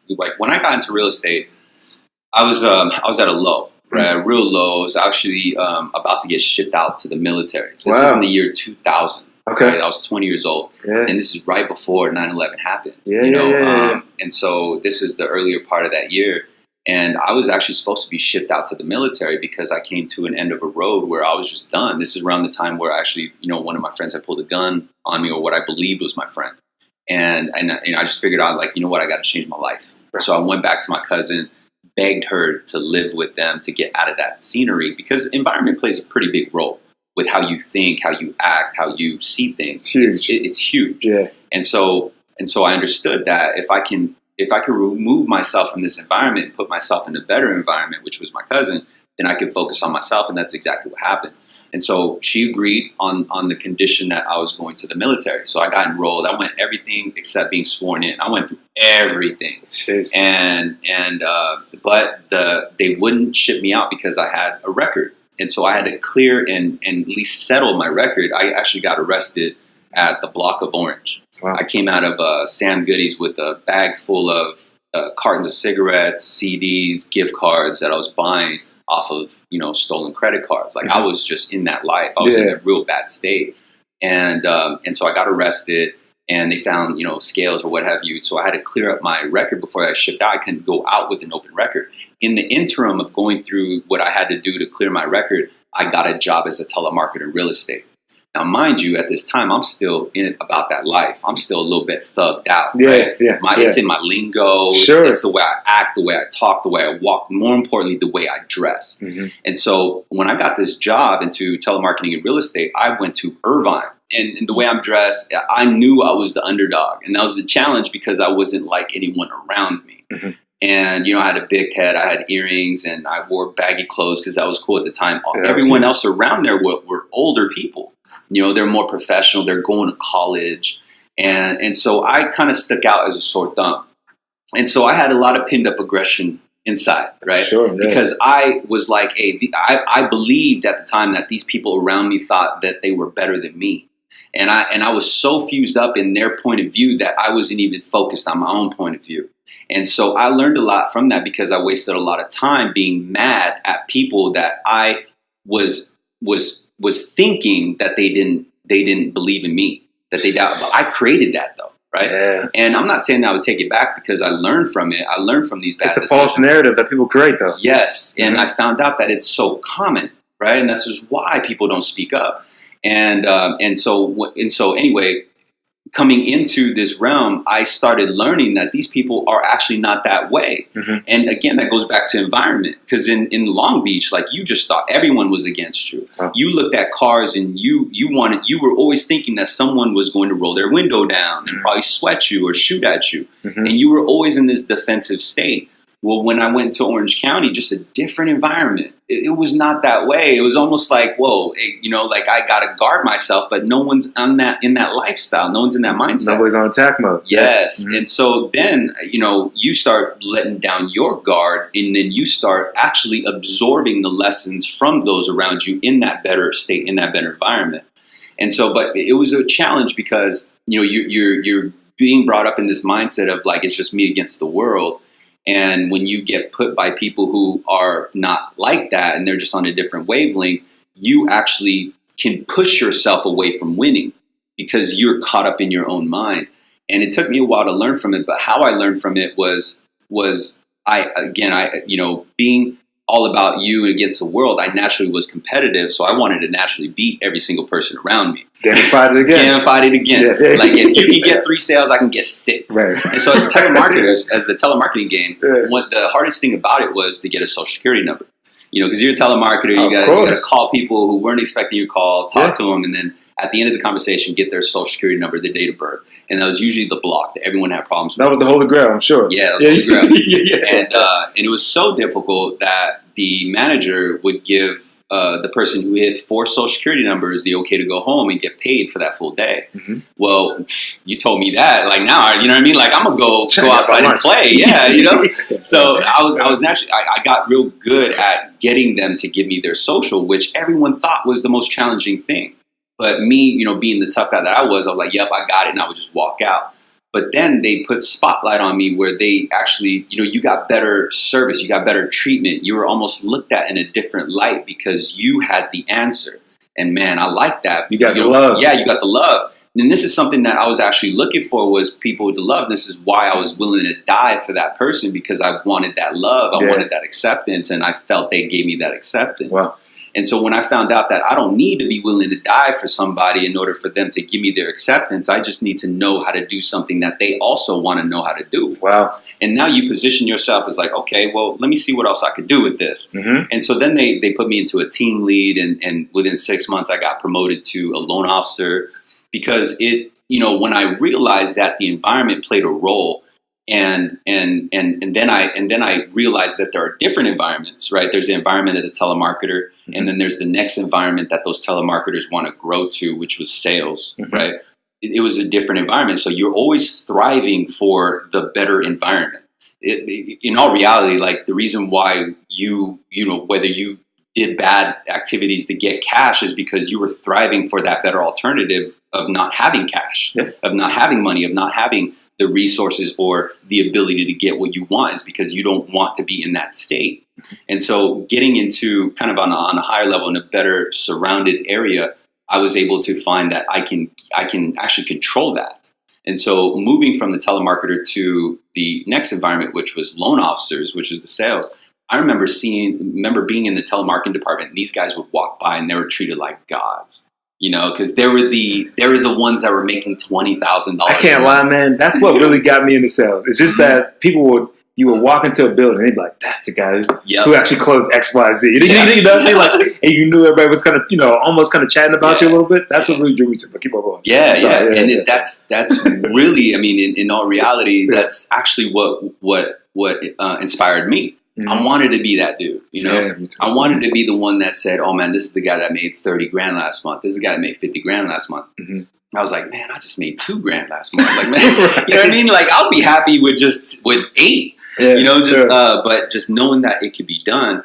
like when I got into real estate, I was at a low, right? A real low. I was actually about to get shipped out to the military. This is in the year 2000. Okay. Right? I was 20 years old, and this is right before 9/11 happened. And so this is the earlier part of that year. And I was actually supposed to be shipped out to the military because I came to an end of a road where I was just done. This is around the time where actually, one of my friends had pulled a gun on me, or what I believed was my friend. And I just figured out, like, I got to change my life. So I went back to my cousin, begged her to live with them to get out of that scenery, because environment plays a pretty big role with how you think, how you act, how you see things. It's huge. Yeah. And so I understood that if I could remove myself from this environment and put myself in a better environment, which was my cousin, then I could focus on myself. And that's exactly what happened. And so she agreed on the condition that I was going to the military. So I got enrolled. I went everything except being sworn in. I went through everything. Jeez. But they wouldn't ship me out because I had a record. And so I had to clear and at least settle my record. I actually got arrested at the Block of Orange. Wow. I came out of Sam Goodies with a bag full of cartons of cigarettes, CDs, gift cards that I was buying off of, stolen credit cards. Like, I was just in that life. I was in a real bad state. And so I got arrested, and they found, scales or what have you. So I had to clear up my record before I shipped out. I couldn't go out with an open record. In the interim of going through what I had to do to clear my record, I got a job as a telemarketer in real estate. Now, mind you, at this time, I'm still in it about that life. I'm still a little bit thugged out. Right? It's in my lingo. Sure. It's the way I act, the way I talk, the way I walk. More importantly, the way I dress. Mm-hmm. And so when I got this job into telemarketing and real estate, I went to Irvine. And the way I'm dressed, I knew I was the underdog. And that was the challenge because I wasn't like anyone around me. Mm-hmm. And, I had a big head, I had earrings, and I wore baggy clothes because that was cool at the time. Everyone else around there were older people. They're more professional. They're going to college. And so I kind of stuck out as a sore thumb. And so I had a lot of pinned up aggression inside, right? Sure, yeah. Because I was like, I believed at the time that these people around me thought that they were better than me. And I was so fused up in their point of view that I wasn't even focused on my own point of view. And so I learned a lot from that because I wasted a lot of time being mad at people that I was thinking that they didn't believe in me, that they doubt. But I created that though, right? Yeah. And I'm not saying that I would take it back because I learned from it. I learned from these bad decisions. It's a false narrative that people create though. Yes. And I found out that it's so common, right? And that's just why people don't speak up. And so anyway, coming into this realm, I started learning that these people are actually not that way. Mm-hmm. And again, that goes back to environment. Because in Long Beach, like, you just thought everyone was against you. Oh. You looked at cars and you were always thinking that someone was going to roll their window down and probably sweat you or shoot at you. Mm-hmm. And you were always in this defensive state. Well, when I went to Orange County, just a different environment. It was not that way. It was almost like, whoa, like I got to guard myself, but no one's in that lifestyle. No one's in that mindset. Nobody's on attack mode. Yes. Mm-hmm. And so then, you start letting down your guard, and then you start actually absorbing the lessons from those around you in that better state, in that better environment. And so, but it was a challenge because, you're being brought up in this mindset of like, it's just me against the world. And when you get put by people who are not like that and they're just on a different wavelength, you actually can push yourself away from winning because you're caught up in your own mind. And it took me a while to learn from it. But how I learned from it was being all about you against the world, I naturally was competitive. So I wanted to naturally beat every single person around me. Fight it again. Yeah, fight it again. Yeah. Like, if you can get 3 sales, I can get 6. Right. And so as telemarketers, as the telemarketing game, what the hardest thing about it was to get a social security number. Because you're a telemarketer, you got to call people who weren't expecting your call, talk to them, and then at the end of the conversation, get their social security number, their date of birth. And that was usually the block that everyone had problems with. That was the Holy Grail, I'm sure. Yeah, that was the Holy Grail. And it was so difficult that the manager would give the person who hit 4 social security numbers the okay to go home and get paid for that full day. Mm-hmm. Well, you told me that. Like, now, you know what I mean? Like, I'm going to go outside and play. Yeah, So I was naturally, I got real good at getting them to give me their social, which everyone thought was the most challenging thing. But me, being the tough guy that I was like, yep, I got it. And I would just walk out. But then they put spotlight on me where they actually, you got better service, you got better treatment. You were almost looked at in a different light because you had the answer. And man, I like that. You got the love. Yeah, you got the love. And this is something that I was actually looking for, was people to love. This is why I was willing to die for that person, because I wanted that love. I wanted that acceptance, and I felt they gave me that acceptance. Wow. And so when I found out that I don't need to be willing to die for somebody in order for them to give me their acceptance, I just need to know how to do something that they also want to know how to do. Wow. And now you position yourself as like, okay, well, let me see what else I could do with this. Mm-hmm. And so then they put me into a team lead, and within 6 months I got promoted to a loan officer, because when I realized that the environment played a role. And then I realized that there are different environments, right? There's the environment of the telemarketer, and then there's the next environment that those telemarketers want to grow to, which was sales, right? It was a different environment. So you're always thriving for the better environment. In all reality, like the reason why whether you did bad activities to get cash is because you were thriving for that better alternative of not having cash, of not having money, of not having the resources or the ability to get what you want, is because you don't want to be in that state. And so getting into kind of on a higher level, in a better surrounded area, I was able to find that I can actually control that. And so moving from the telemarketer to the next environment, which was loan officers, which is the sales, I remember being in the telemarketing department, and these guys would walk by and they were treated like gods. Because they were the ones that were making $20,000. I can't lie, man. That's what really got me into sales. It's just that you would walk into a building and they'd be like, "That's the guy who actually closed X, Y, Z." And you knew everybody was kind of, almost kind of chatting about you a little bit. That's what really drew me to it. But keep on going. That's really, I mean, in all reality, that's actually what inspired me. Mm-hmm. I wanted to be that dude, I wanted to be the one that said, "Oh man, this is the guy that made 30 grand last month. This is the guy that made 50 grand last month." Mm-hmm. I was like, "Man, I just made 2 grand last month." Like, man, you know what I mean? Like, I'll be happy with 8, but just knowing that it could be done.